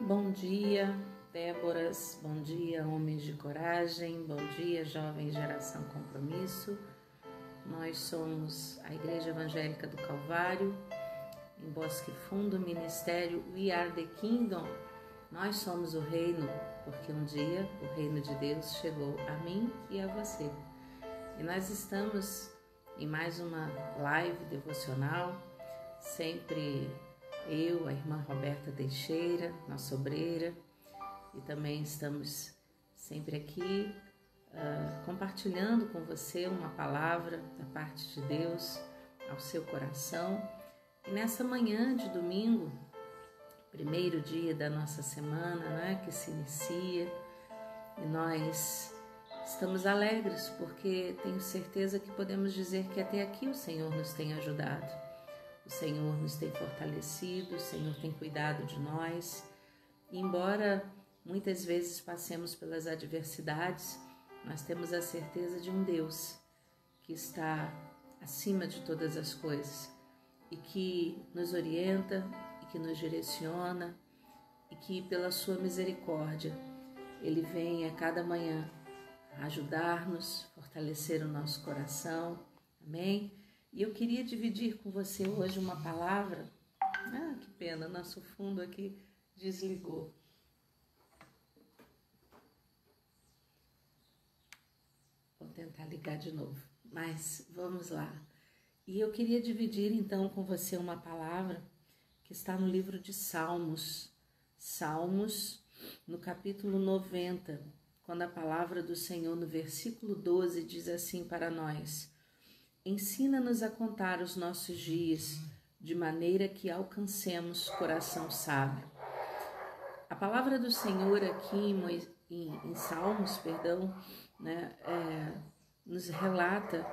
Bom dia, Déboras, bom dia, homens de coragem, bom dia, jovem geração compromisso. Nós somos a Igreja Evangélica do Calvário, em Bosque Fundo, Ministério We Are the Kingdom. Nós somos o reino, porque um dia o reino de Deus chegou a mim e a você. E nós estamos em mais uma live devocional, sempre eu, a irmã Roberta Teixeira, nossa obreira, e também estamos sempre aqui compartilhando com você uma palavra da parte de Deus ao seu coração. E nessa manhã de domingo, primeiro dia da nossa semana, né, que se inicia, e nós estamos alegres porque tenho certeza que podemos dizer que até aqui o Senhor nos tem ajudado. O Senhor nos tem fortalecido, o Senhor tem cuidado de nós. E embora muitas vezes passemos pelas adversidades, nós temos a certeza de um Deus que está acima de todas as coisas e que nos orienta e que nos direciona e que pela sua misericórdia Ele vem a cada manhã ajudar-nos, fortalecer o nosso coração. Amém? E eu queria dividir com você hoje uma palavra. Que pena, nosso fundo aqui desligou. Vou tentar ligar de novo, mas vamos lá. E eu queria dividir então com você uma palavra que está no livro de Salmos. Salmos, no capítulo 90, quando a palavra do Senhor no versículo 12 diz assim para nós: ensina-nos a contar os nossos dias, de maneira que alcancemos coração sábio. A palavra do Senhor aqui em Salmos, nos relata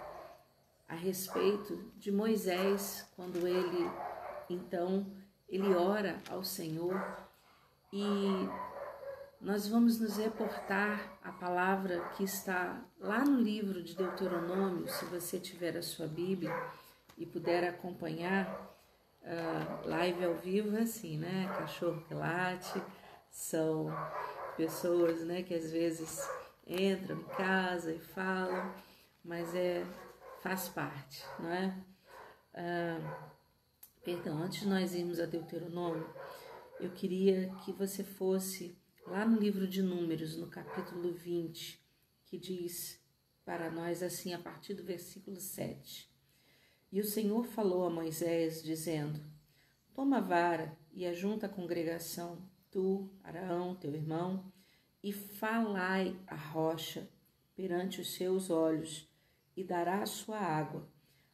a respeito de Moisés, quando ele ora ao Senhor, e nós vamos nos reportar a palavra que está lá no livro de Deuteronômio, se você tiver a sua Bíblia e puder acompanhar. Live ao vivo é assim, né? Cachorro que late, são pessoas, né, que às vezes entram em casa e falam, mas faz parte, não é? Antes de nós irmos a Deuteronômio, eu queria que você fosse lá no livro de Números, no capítulo 20, que diz para nós assim, a partir do versículo 7. E o Senhor falou a Moisés, dizendo: toma a vara e ajunta a congregação, tu, Arão, teu irmão, e falai a rocha perante os seus olhos, e dará a sua água.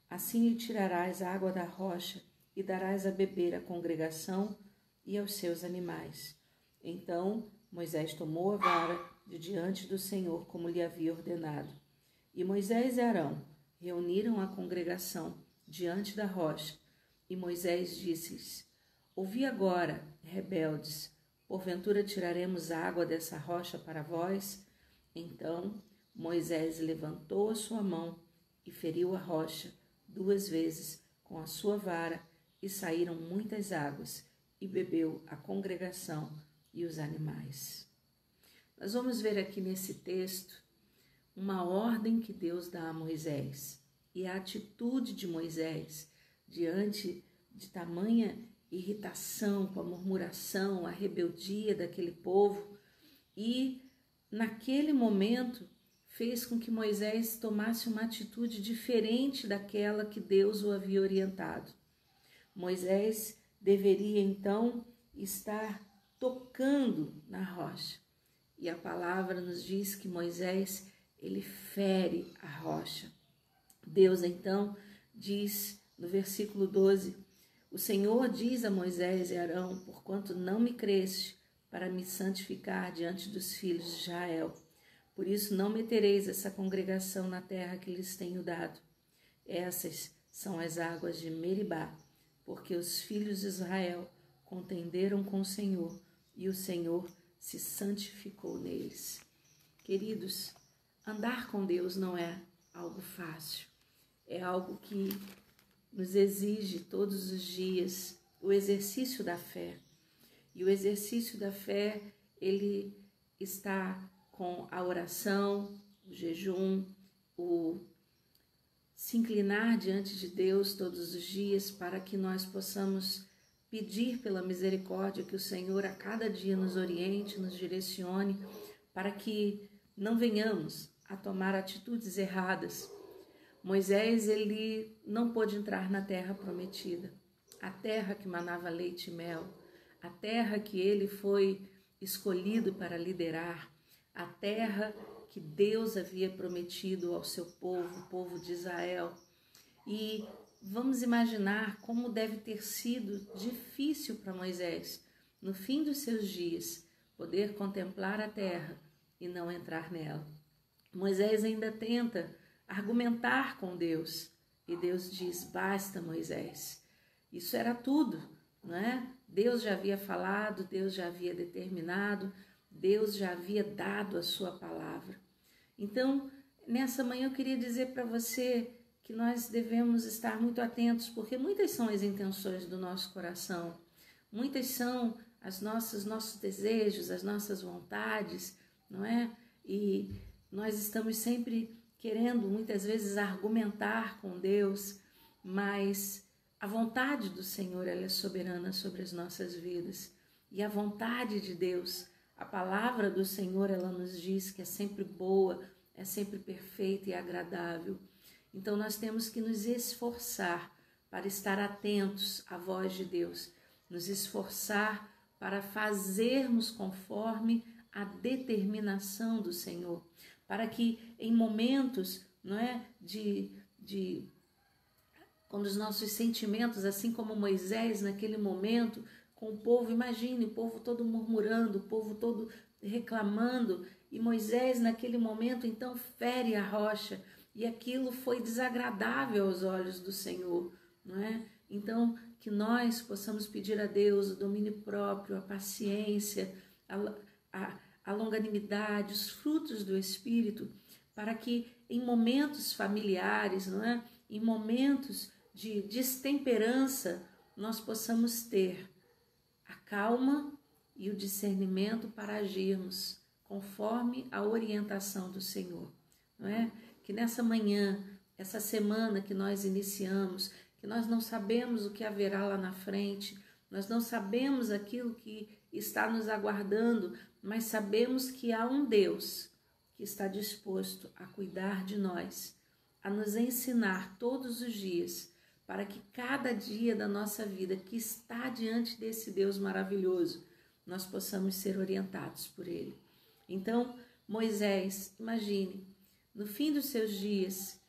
Assim lhe tirarás a água da rocha, e darás a beber à congregação e aos seus animais. Então Moisés tomou a vara de diante do Senhor, como lhe havia ordenado. E Moisés e Arão reuniram a congregação diante da rocha. E Moisés disse-lhes: ouvi agora, rebeldes, porventura tiraremos água dessa rocha para vós? Então Moisés levantou a sua mão e feriu a rocha 2 vezes com a sua vara, e saíram muitas águas, e bebeu a congregação e os animais. Nós vamos ver aqui nesse texto uma ordem que Deus dá a Moisés, e a atitude de Moisés diante de tamanha irritação, com a murmuração, a rebeldia daquele povo, e naquele momento fez com que Moisés tomasse uma atitude diferente daquela que Deus o havia orientado. Moisés deveria então estar tocando na rocha. E a palavra nos diz que Moisés, ele fere a rocha. Deus então diz no versículo 12: o Senhor diz a Moisés e Arão: porquanto não me creste para me santificar diante dos filhos de Israel, por isso não metereis essa congregação na terra que lhes tenho dado. Essas são as águas de Meribá, porque os filhos de Israel contenderam com o Senhor, e o Senhor se santificou neles. Queridos, andar com Deus não é algo fácil. É algo que nos exige todos os dias o exercício da fé. E o exercício da fé, ele está com a oração, o jejum, o se inclinar diante de Deus todos os dias para que nós possamos pedir pela misericórdia que o Senhor a cada dia nos oriente, nos direcione, para que não venhamos a tomar atitudes erradas. Moisés, ele não pôde entrar na terra prometida, a terra que manava leite e mel, a terra que ele foi escolhido para liderar, a terra que Deus havia prometido ao seu povo, o povo de Israel. E vamos imaginar como deve ter sido difícil para Moisés, no fim dos seus dias, poder contemplar a terra e não entrar nela. Moisés ainda tenta argumentar com Deus e Deus diz: basta, Moisés. Isso era tudo, não é? Deus já havia falado, Deus já havia determinado, Deus já havia dado a sua palavra. Então, nessa manhã eu queria dizer para você que nós devemos estar muito atentos, porque muitas são as intenções do nosso coração, muitas são nossos desejos, as nossas vontades, não é? E nós estamos sempre querendo, muitas vezes, argumentar com Deus, mas a vontade do Senhor, ela é soberana sobre as nossas vidas. E a vontade de Deus, a palavra do Senhor, ela nos diz que é sempre boa, é sempre perfeita e agradável. Então nós temos que nos esforçar para estar atentos à voz de Deus, nos esforçar para fazermos conforme a determinação do Senhor, para que em momentos, não é, quando os nossos sentimentos, assim como Moisés naquele momento, com o povo, imagine o povo todo murmurando, o povo todo reclamando, e Moisés naquele momento então fere a rocha, e aquilo foi desagradável aos olhos do Senhor, não é? Então, que nós possamos pedir a Deus o domínio próprio, a paciência, a longanimidade, os frutos do Espírito, para que em momentos familiares, não é? Em momentos de destemperança, nós possamos ter a calma e o discernimento para agirmos conforme a orientação do Senhor, não é? Que nessa manhã, essa semana que nós iniciamos, que nós não sabemos o que haverá lá na frente, nós não sabemos aquilo que está nos aguardando, mas sabemos que há um Deus que está disposto a cuidar de nós, a nos ensinar todos os dias, para que cada dia da nossa vida que está diante desse Deus maravilhoso, nós possamos ser orientados por Ele. Então, Moisés, imagine, no fim dos seus dias,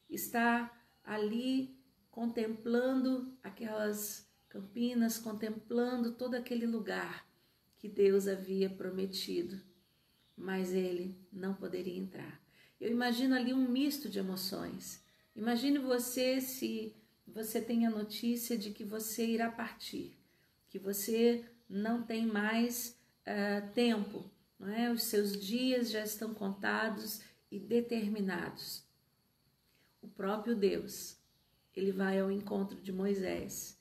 está ali contemplando aquelas campinas, contemplando todo aquele lugar que Deus havia prometido, mas ele não poderia entrar. Eu imagino ali um misto de emoções. Imagine você se você tem a notícia de que você irá partir, que você não tem mais tempo, não é? Os seus dias já estão contados e determinados. O próprio Deus, ele vai ao encontro de Moisés,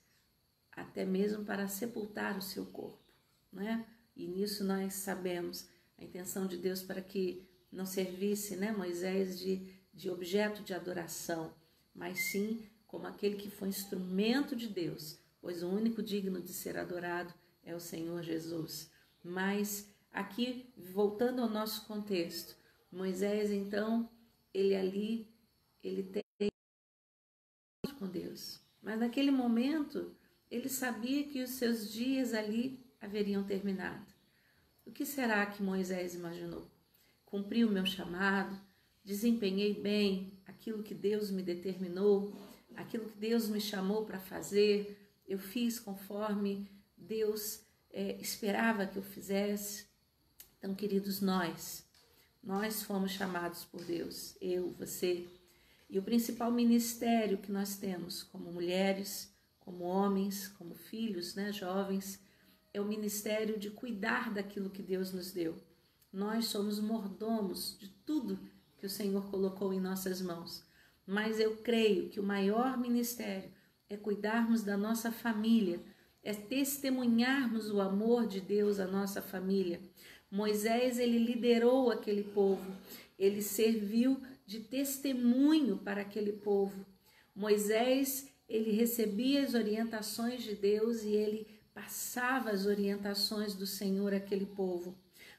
até mesmo para sepultar o seu corpo, não é? E nisso nós sabemos a intenção de Deus para que não servisse, né, Moisés de objeto de adoração, mas sim como aquele que foi instrumento de Deus, pois o único digno de ser adorado é o Senhor Jesus. Mas aqui, voltando ao nosso contexto, Moisés, então, ele tem com Deus. Mas naquele momento, ele sabia que os seus dias ali haveriam terminado. O que será que Moisés imaginou? Cumpri o meu chamado, desempenhei bem aquilo que Deus me determinou, aquilo que Deus me chamou para fazer, eu fiz conforme Deus esperava que eu fizesse. Então, queridos, nós fomos chamados por Deus, eu, você, e o principal ministério que nós temos como mulheres, como homens, como filhos, né, jovens, é o ministério de cuidar daquilo que Deus nos deu. Nós somos mordomos de tudo que o Senhor colocou em nossas mãos. Mas eu creio que o maior ministério é cuidarmos da nossa família, é testemunharmos o amor de Deus à nossa família. Moisés, ele liderou aquele povo, ele serviu de testemunho para aquele povo. Moisés, ele recebia as orientações de Deus e ele passava as orientações do Senhor àquele povo.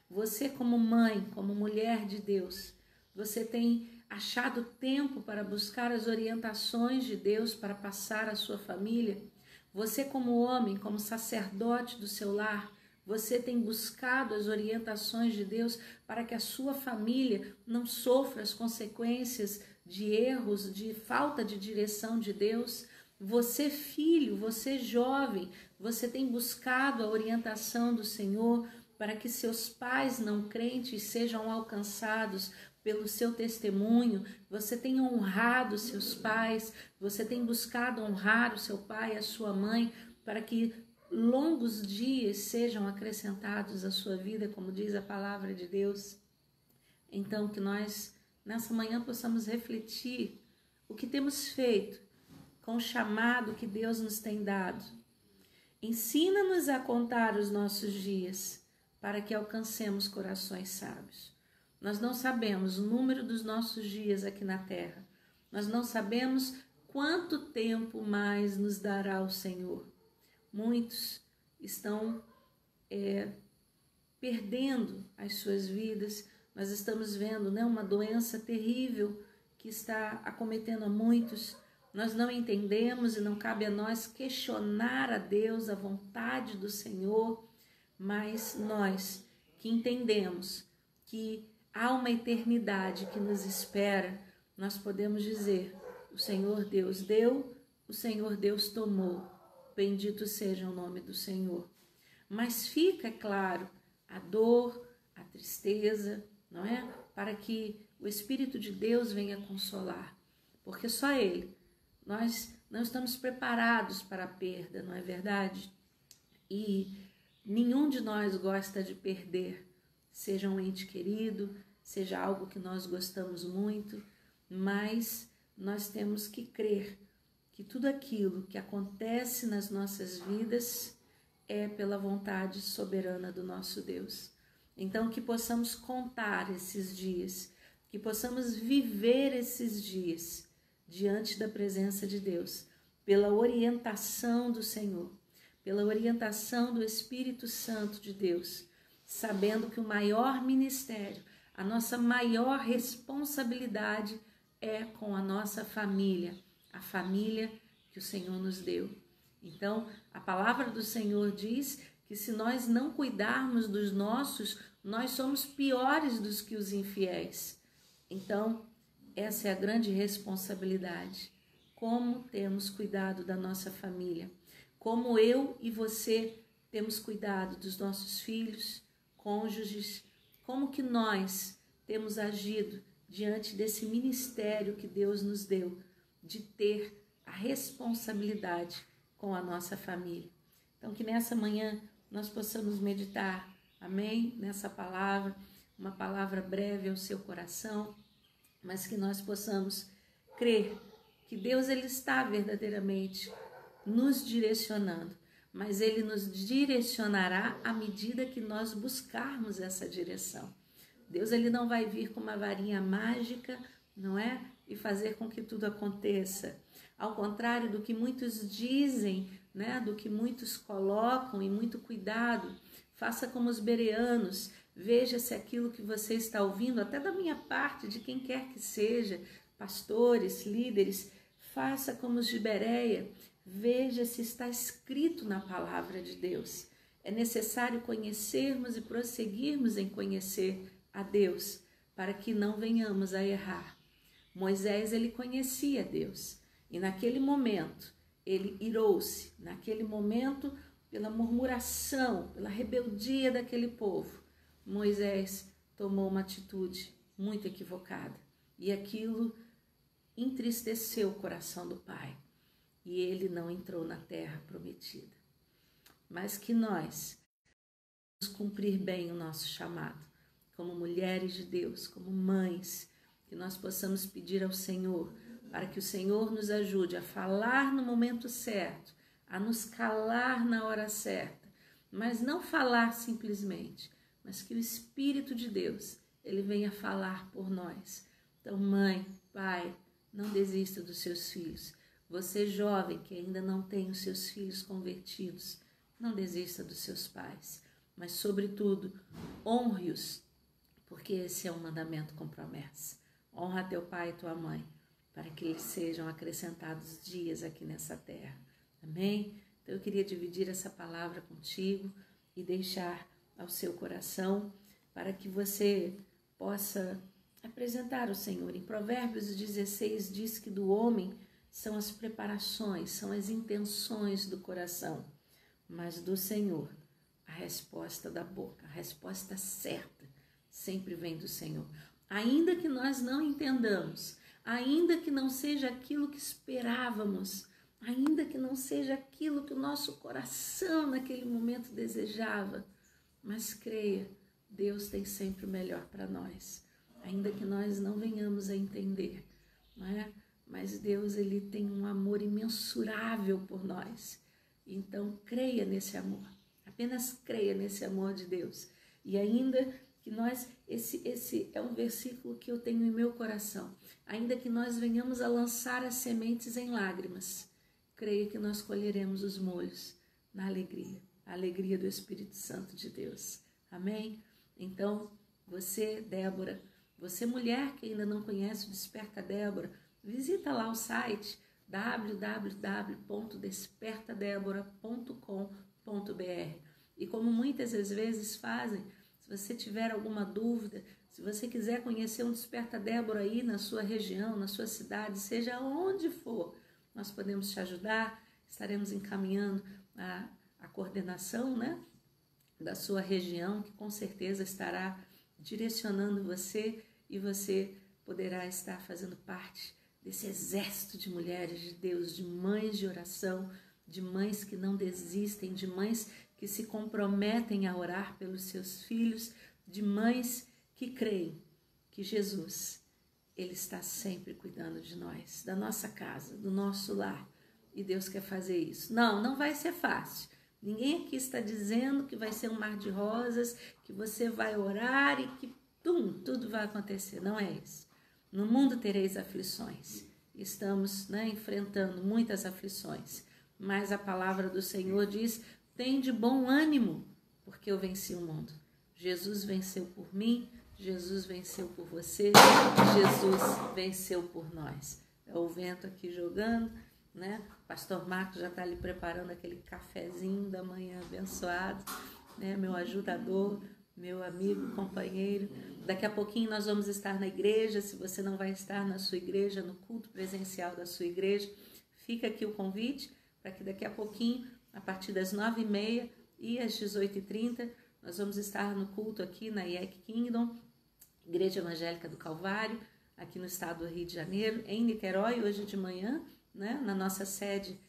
Você, como mãe, como mulher de Deus, você tem achado tempo para buscar as orientações de Deus para passar à sua família? Você, como homem, como sacerdote do seu lar, você tem buscado as orientações de Deus para que a sua família não sofra as consequências de erros, de falta de direção de Deus? Você, filho, você, jovem, você tem buscado a orientação do Senhor para que seus pais não crentes sejam alcançados pelo seu testemunho? Você tem honrado seus pais, você tem buscado honrar o seu pai e a sua mãe para que longos dias sejam acrescentados à sua vida, como diz a palavra de Deus? Então, que nós, nessa manhã, possamos refletir o que temos feito com o chamado que Deus nos tem dado. Ensina-nos a contar os nossos dias, para que alcancemos corações sábios. Nós não sabemos o número dos nossos dias aqui na terra. Nós não sabemos quanto tempo mais nos dará o Senhor. Muitos estão perdendo as suas vidas. Nós estamos vendo, né, uma doença terrível que está acometendo a muitos. Nós não entendemos e não cabe a nós questionar a Deus, a vontade do Senhor, mas nós que entendemos que há uma eternidade que nos espera, nós podemos dizer: o Senhor Deus deu, o Senhor Deus tomou, bendito seja o nome do Senhor. Mas fica claro a dor, a tristeza, não é? Para que o Espírito de Deus venha consolar, porque só Ele. Nós não estamos preparados para a perda, não é verdade? E nenhum de nós gosta de perder, seja um ente querido, seja algo que nós gostamos muito, mas nós temos que crer que tudo aquilo que acontece nas nossas vidas é pela vontade soberana do nosso Deus. Então, que possamos contar esses dias, que possamos viver esses dias diante da presença de Deus, pela orientação do Senhor, pela orientação do Espírito Santo de Deus, sabendo que o maior ministério, a nossa maior responsabilidade é com a nossa família, a família que o Senhor nos deu. Então, a palavra do Senhor diz que se nós não cuidarmos dos nossos, nós somos piores dos que os infiéis. Então, essa é a grande responsabilidade. Como temos cuidado da nossa família? Como eu e você temos cuidado dos nossos filhos, cônjuges? Como que nós temos agido diante desse ministério que Deus nos deu, de ter a responsabilidade com a nossa família? Então, que nessa manhã nós possamos meditar, amém? Nessa palavra, uma palavra breve ao seu coração, mas que nós possamos crer que Deus, Ele está verdadeiramente nos direcionando, mas Ele nos direcionará à medida que nós buscarmos essa direção. Deus, Ele não vai vir com uma varinha mágica, não é? E fazer com que tudo aconteça. Ao contrário do que muitos dizem, né? Do que muitos colocam, e muito cuidado, faça como os bereanos. Veja se aquilo que você está ouvindo, até da minha parte, de quem quer que seja, pastores, líderes, faça como os de Bereia. Veja se está escrito na palavra de Deus. É necessário conhecermos e prosseguirmos em conhecer a Deus, para que não venhamos a errar. Moisés, ele conhecia Deus, e naquele momento ele irou-se, naquele momento, pela murmuração, pela rebeldia daquele povo. Moisés tomou uma atitude muito equivocada, e aquilo entristeceu o coração do pai, e ele não entrou na terra prometida. Mas que nós vamos cumprir bem o nosso chamado, como mulheres de Deus, como mães, que nós possamos pedir ao Senhor, para que o Senhor nos ajude a falar no momento certo, a nos calar na hora certa, mas não falar simplesmente, mas que o Espírito de Deus, ele venha falar por nós. Então, mãe, pai, não desista dos seus filhos. Você jovem que ainda não tem os seus filhos convertidos, não desista dos seus pais, mas sobretudo, honre-os, porque esse é um mandamento com promessa. Honra teu pai e tua mãe, para que eles sejam acrescentados dias aqui nessa terra. Amém? Então eu queria dividir essa palavra contigo e deixar ao seu coração para que você possa apresentar o Senhor. Em Provérbios 16 diz que do homem são as preparações, são as intenções do coração, mas do Senhor a resposta da boca, a resposta certa sempre vem do Senhor. Ainda que nós não entendamos, ainda que não seja aquilo que esperávamos, ainda que não seja aquilo que o nosso coração naquele momento desejava, mas creia, Deus tem sempre o melhor para nós, ainda que nós não venhamos a entender, não é? Mas Deus, ele tem um amor imensurável por nós. Então, creia nesse amor. Apenas creia nesse amor de Deus. E ainda que nós, esse é um versículo que eu tenho em meu coração. Ainda que nós venhamos a lançar as sementes em lágrimas, creia que nós colheremos os molhos na alegria. A alegria do Espírito Santo de Deus. Amém? Então, você, Débora, você mulher que ainda não conhece o Desperta Débora, visita lá o site www.despertadebora.com.br e como muitas das vezes fazem, se você tiver alguma dúvida, se você quiser conhecer um Desperta Débora aí na sua região, na sua cidade, seja onde for, nós podemos te ajudar, estaremos encaminhando a coordenação, né, da sua região, que com certeza estará direcionando você e você poderá estar fazendo parte desse exército de mulheres de Deus, de mães de oração, de mães que não desistem, de mães que se comprometem a orar pelos seus filhos, de mães que creem que Jesus, ele está sempre cuidando de nós, da nossa casa, do nosso lar, e Deus quer fazer isso. Não vai ser fácil. Ninguém aqui está dizendo que vai ser um mar de rosas, que você vai orar e que tudo vai acontecer. Não é isso. No mundo tereis aflições. Estamos, enfrentando muitas aflições. Mas a palavra do Senhor diz, tem de bom ânimo, porque eu venci o mundo. Jesus venceu por mim, Jesus venceu por você, Jesus venceu por nós. É o vento aqui jogando, né? O pastor Marcos já está ali preparando aquele cafezinho da manhã abençoado, né? Meu ajudador, meu amigo, companheiro. Daqui a pouquinho nós vamos estar na igreja. Se você não vai estar na sua igreja, no culto presencial da sua igreja, fica aqui o convite para que daqui a pouquinho, a partir das 9h30 e às 18h30, nós vamos estar no culto aqui na IEC Kingdom, Igreja Evangélica do Calvário, aqui no estado do Rio de Janeiro, em Niterói, hoje de manhã, né, na nossa sede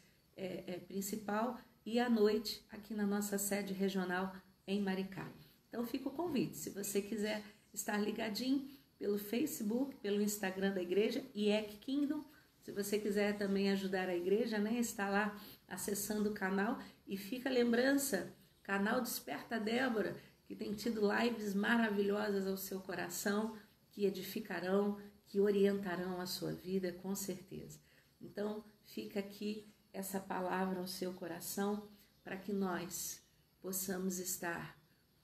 principal, e à noite aqui na nossa sede regional em Maricá. Então fica o convite, se você quiser estar ligadinho pelo Facebook, pelo Instagram da igreja, IEC Kingdom, se você quiser também ajudar a igreja, né, está lá acessando o canal, e fica a lembrança, canal Desperta Débora, que tem tido lives maravilhosas ao seu coração, que edificarão, que orientarão a sua vida, com certeza. Então fica aqui essa palavra ao seu coração, para que nós possamos estar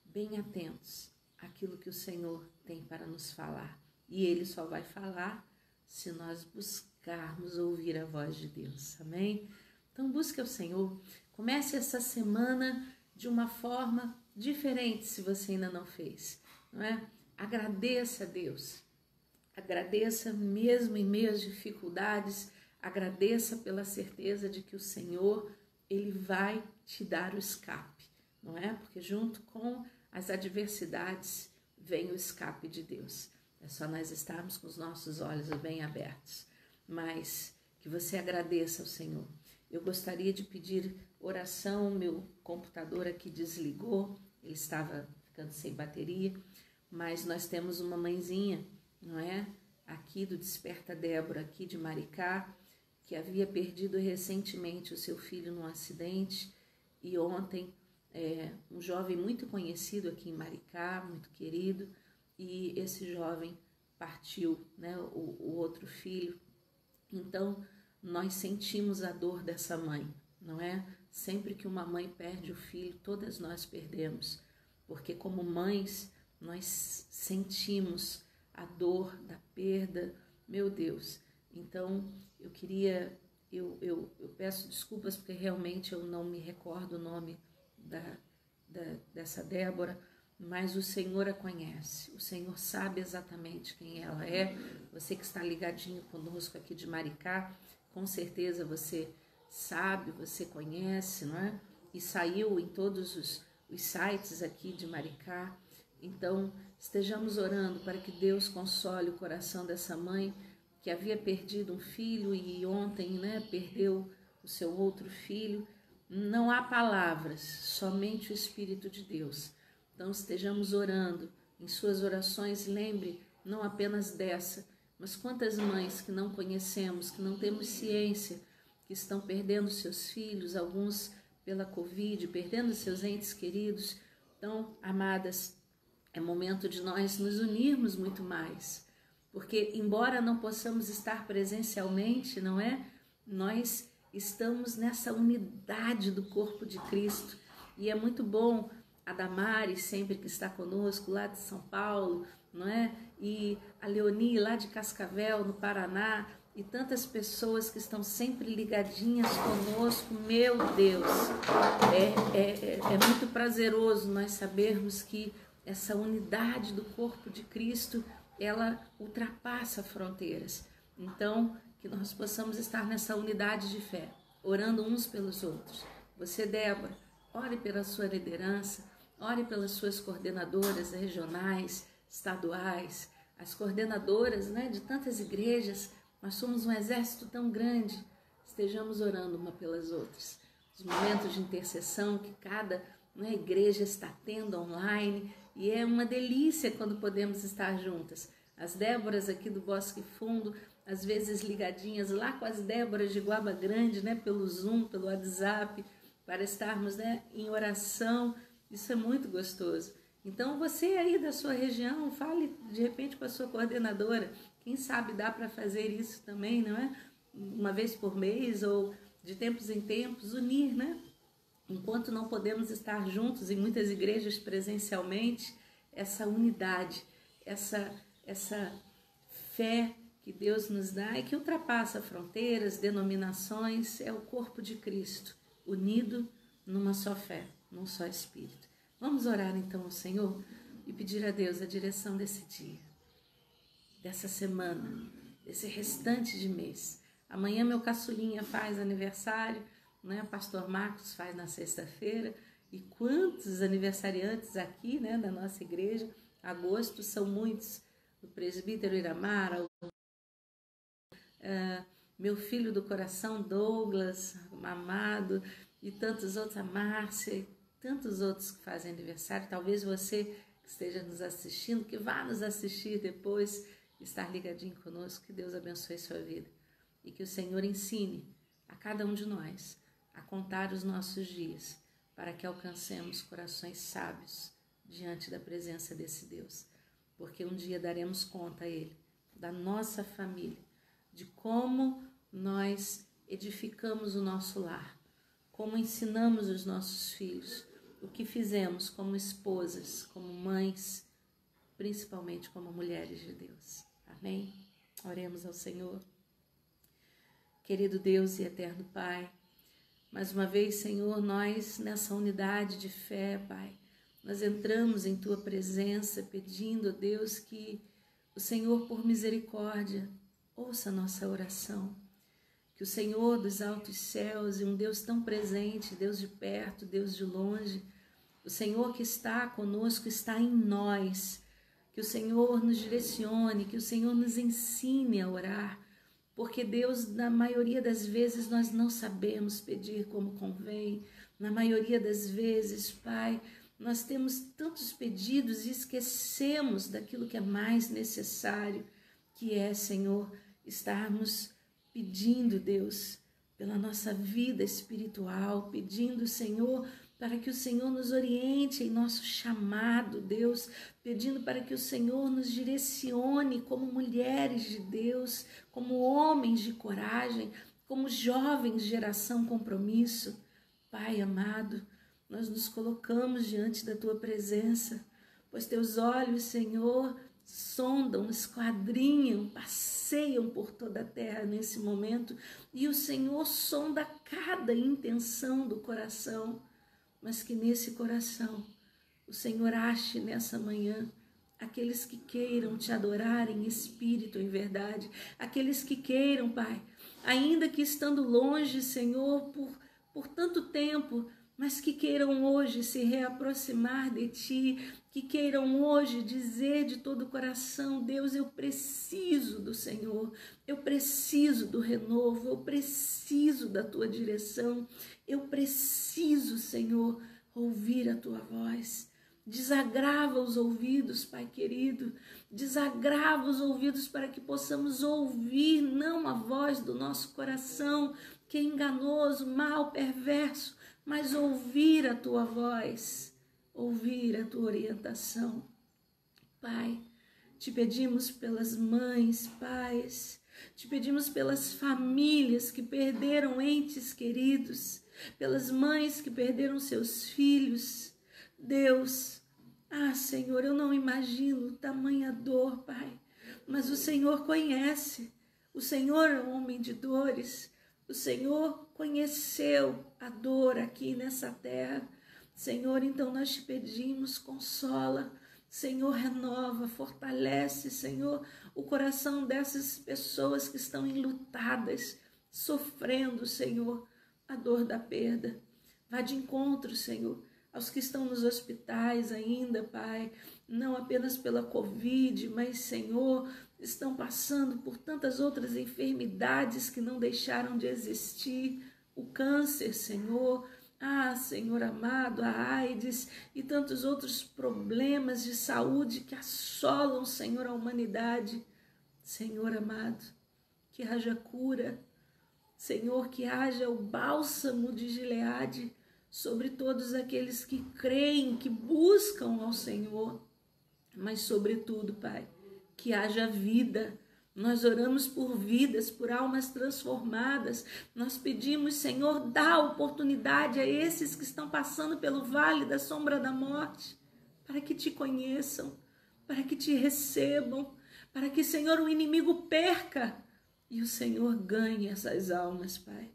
bem atentos àquilo que o Senhor tem para nos falar. E Ele só vai falar se nós buscarmos ouvir a voz de Deus. Amém? Então busque o Senhor. Comece essa semana de uma forma diferente, se você ainda não fez. Não é? Agradeça a Deus. Agradeça mesmo em meio às dificuldades. Agradeça pela certeza de que o Senhor, Ele vai te dar o escape. Não é? Porque junto com as adversidades vem o escape de Deus. É só nós estarmos com os nossos olhos bem abertos. Mas que você agradeça ao Senhor. Eu gostaria de pedir oração. Meu computador aqui desligou. Ele estava ficando sem bateria. Mas nós temos uma mãezinha, não é? Aqui do Desperta Débora, aqui de Maricá, que que havia perdido recentemente o seu filho num acidente, e ontem um jovem muito conhecido aqui em Maricá, muito querido, e esse jovem partiu, né, o outro filho. Então nós sentimos a dor dessa mãe, não é? Sempre que uma mãe perde o filho, todas nós perdemos, porque como mães nós sentimos a dor da perda, meu Deus. Então eu queria, eu peço desculpas porque realmente eu não me recordo o nome dessa Débora, mas o Senhor a conhece, o Senhor sabe exatamente quem ela é. Você que está ligadinho conosco aqui de Maricá, com certeza você sabe, você conhece, não é? E saiu em todos os sites aqui de Maricá. Então, estejamos orando para que Deus console o coração dessa mãe que havia perdido um filho e ontem, né, perdeu o seu outro filho. Não há palavras, somente o Espírito de Deus. Então, estejamos orando. Em suas orações, lembre não apenas dessa, mas quantas mães que não conhecemos, que não temos ciência, que estão perdendo seus filhos, alguns pela Covid, perdendo seus entes queridos. Então, amadas, é momento de nós nos unirmos muito mais, porque embora não possamos estar presencialmente, não é? Nós estamos nessa unidade do corpo de Cristo, e é muito bom a Damares sempre que está conosco lá de São Paulo, não é? E a Leoni lá de Cascavel, no Paraná, e tantas pessoas que estão sempre ligadinhas conosco. Meu Deus, é muito prazeroso nós sabermos que essa unidade do corpo de Cristo, ela ultrapassa fronteiras. Então, que nós possamos estar nessa unidade de fé, orando uns pelos outros. Você, Débora, ore pela sua liderança, ore pelas suas coordenadoras regionais, estaduais, as coordenadoras, né, de tantas igrejas. Nós somos um exército tão grande. Estejamos orando uma pelas outras. Os momentos de intercessão que cada igreja está tendo online, e é uma delícia quando podemos estar juntas. As Déboras aqui do Bosque Fundo, às vezes ligadinhas lá com as Déboras de Guaba Grande, né, pelo Zoom, pelo WhatsApp, para estarmos, né, em oração. Isso é muito gostoso. Então você aí da sua região, fale de repente com a sua coordenadora. Quem sabe dá para fazer isso também, não é? Uma vez por mês ou de tempos em tempos, unir, né? Enquanto não podemos estar juntos em muitas igrejas presencialmente, essa unidade, essa fé que Deus nos dá e que ultrapassa fronteiras, denominações, é o corpo de Cristo, unido numa só fé, num só Espírito. Vamos orar então ao Senhor e pedir a Deus a direção desse dia, dessa semana, desse restante de mês. Amanhã meu caçulinha faz aniversário, né? Pastor Marcos faz na sexta-feira, e quantos aniversariantes aqui, né, da nossa igreja. Agosto são muitos, o presbítero Iramar, meu filho do coração Douglas, amado, e tantos outros, a Márcia, tantos outros que fazem aniversário. Talvez você que esteja nos assistindo, que vá nos assistir depois, estar ligadinho conosco. Que Deus abençoe sua vida e que o Senhor ensine a cada um de nós a contar os nossos dias, para que alcancemos corações sábios diante da presença desse Deus. Porque um dia daremos conta a Ele, da nossa família, de como nós edificamos o nosso lar, como ensinamos os nossos filhos, o que fizemos como esposas, como mães, principalmente como mulheres de Deus. Amém? Oremos ao Senhor. Querido Deus e eterno Pai, mais uma vez, Senhor, nós nessa unidade de fé, Pai, nós entramos em Tua presença pedindo, Deus, que o Senhor, por misericórdia, ouça a nossa oração. Que o Senhor dos altos céus e um Deus tão presente, Deus de perto, Deus de longe, o Senhor que está conosco, está em nós. Que o Senhor nos direcione, que o Senhor nos ensine a orar. Porque Deus, na maioria das vezes, nós não sabemos pedir como convém. Na maioria das vezes, Pai, nós temos tantos pedidos e esquecemos daquilo que é mais necessário, que é, Senhor, estarmos pedindo, Deus, pela nossa vida espiritual, pedindo, Senhor, para que o Senhor nos oriente em nosso chamado, Deus, pedindo para que o Senhor nos direcione como mulheres de Deus, como homens de coragem, como jovens geração compromisso. Pai amado, nós nos colocamos diante da Tua presença, pois Teus olhos, Senhor, sondam, esquadrinham, passeiam por toda a terra nesse momento, e o Senhor sonda cada intenção do coração, mas que nesse coração o Senhor ache nessa manhã aqueles que queiram Te adorar em espírito, em verdade, aqueles que queiram, Pai, ainda que estando longe, Senhor, por tanto tempo, mas que queiram hoje se reaproximar de Ti, que queiram hoje dizer de todo o coração: Deus, eu preciso do Senhor, eu preciso do renovo, eu preciso da Tua direção, eu preciso, Senhor, ouvir a Tua voz. Desagrava os ouvidos, Pai querido, desagrava os ouvidos para que possamos ouvir não a voz do nosso coração, que é enganoso, mau, perverso, mas ouvir a Tua voz, ouvir a Tua orientação. Pai, Te pedimos pelas mães, pais, Te pedimos pelas famílias que perderam entes queridos, pelas mães que perderam seus filhos. Deus, Senhor, eu não imagino tamanha dor, Pai, mas o Senhor conhece, o Senhor é um homem de dores, o Senhor conheceu a dor aqui nessa terra. Senhor, então nós Te pedimos, consola, Senhor, renova, fortalece, Senhor, o coração dessas pessoas que estão enlutadas, sofrendo, Senhor, a dor da perda. Vá de encontro, Senhor, aos que estão nos hospitais ainda, Pai, não apenas pela Covid, mas, Senhor, estão passando por tantas outras enfermidades que não deixaram de existir, o câncer, Senhor, Senhor amado, a AIDS e tantos outros problemas de saúde que assolam, Senhor, a humanidade. Senhor amado, que haja cura, Senhor, que haja o bálsamo de Gileade sobre todos aqueles que creem, que buscam ao Senhor, mas sobretudo, Pai, que haja vida. Nós oramos por vidas, por almas transformadas. Nós pedimos, Senhor, dá oportunidade a esses que estão passando pelo vale da sombra da morte, para que Te conheçam, para que Te recebam, para que, Senhor, o inimigo perca e o Senhor ganhe essas almas, Pai.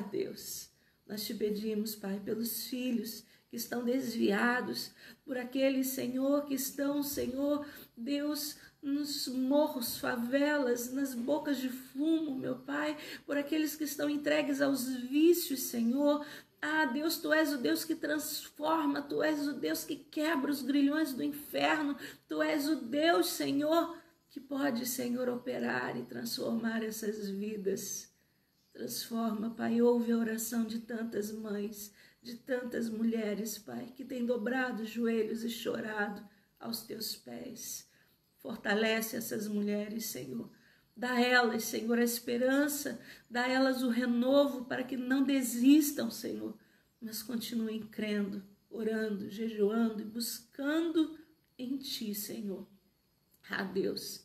Deus, nós Te pedimos, Pai, pelos filhos que estão desviados, por aqueles, Senhor, que estão, Senhor, Deus, nos morros, favelas, nas bocas de fumo, meu Pai, por aqueles que estão entregues aos vícios, Senhor. Deus, Tu és o Deus que transforma, Tu és o Deus que quebra os grilhões do inferno, Tu és o Deus, Senhor, que pode, Senhor, operar e transformar essas vidas. Transforma, Pai, ouve a oração de tantas mães, de tantas mulheres, Pai, que têm dobrado os joelhos e chorado aos Teus pés. Fortalece essas mulheres, Senhor. Dá a elas, Senhor, a esperança, dá a elas o renovo para que não desistam, Senhor, mas continuem crendo, orando, jejuando e buscando em Ti, Senhor. Deus,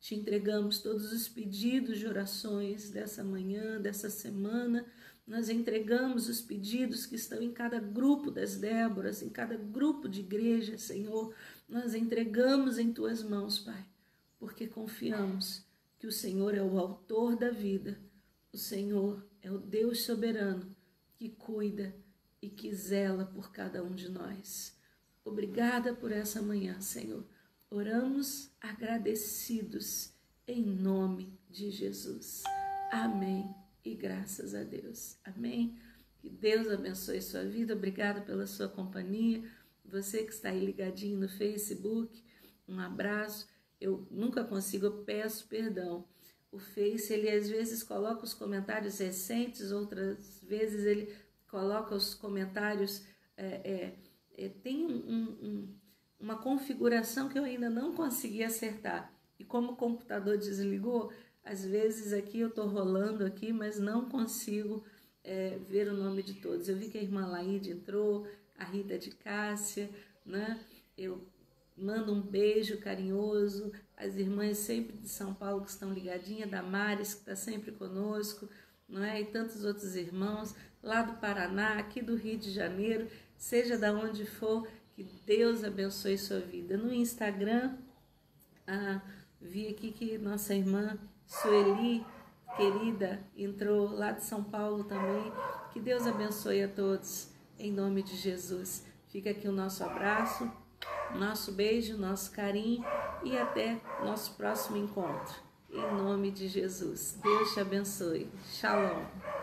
Te entregamos todos os pedidos de orações dessa manhã, dessa semana. Nós entregamos os pedidos que estão em cada grupo das Déboras, em cada grupo de igreja, Senhor. Nós entregamos em Tuas mãos, Pai, porque confiamos que o Senhor é o autor da vida. O Senhor é o Deus soberano que cuida e que zela por cada um de nós. Obrigada por essa manhã, Senhor. Oramos agradecidos em nome de Jesus. Amém. E graças a Deus. Amém. Que Deus abençoe sua vida. Obrigada pela sua companhia. Você que está aí ligadinho no Facebook, um abraço. Eu nunca consigo, eu peço perdão. O Face, ele às vezes coloca os comentários recentes, outras vezes ele coloca os comentários, tem uma configuração que eu ainda não consegui acertar. E como o computador desligou, Às vezes aqui eu estou rolando aqui, mas não consigo ver o nome de todos. Eu vi que a irmã Laíde entrou, a Rita de Cássia, né? Eu mando um beijo carinhoso, as irmãs sempre de São Paulo que estão ligadinhas, Damares que está sempre conosco, não é? E tantos outros irmãos lá do Paraná, aqui do Rio de Janeiro, seja da onde for, que Deus abençoe sua vida. No Instagram, vi aqui que nossa irmã Sueli, querida, entrou lá de São Paulo também. Que Deus abençoe a todos, em nome de Jesus. Fica aqui o nosso abraço, nosso beijo, nosso carinho e até nosso próximo encontro. Em nome de Jesus. Deus te abençoe. Shalom.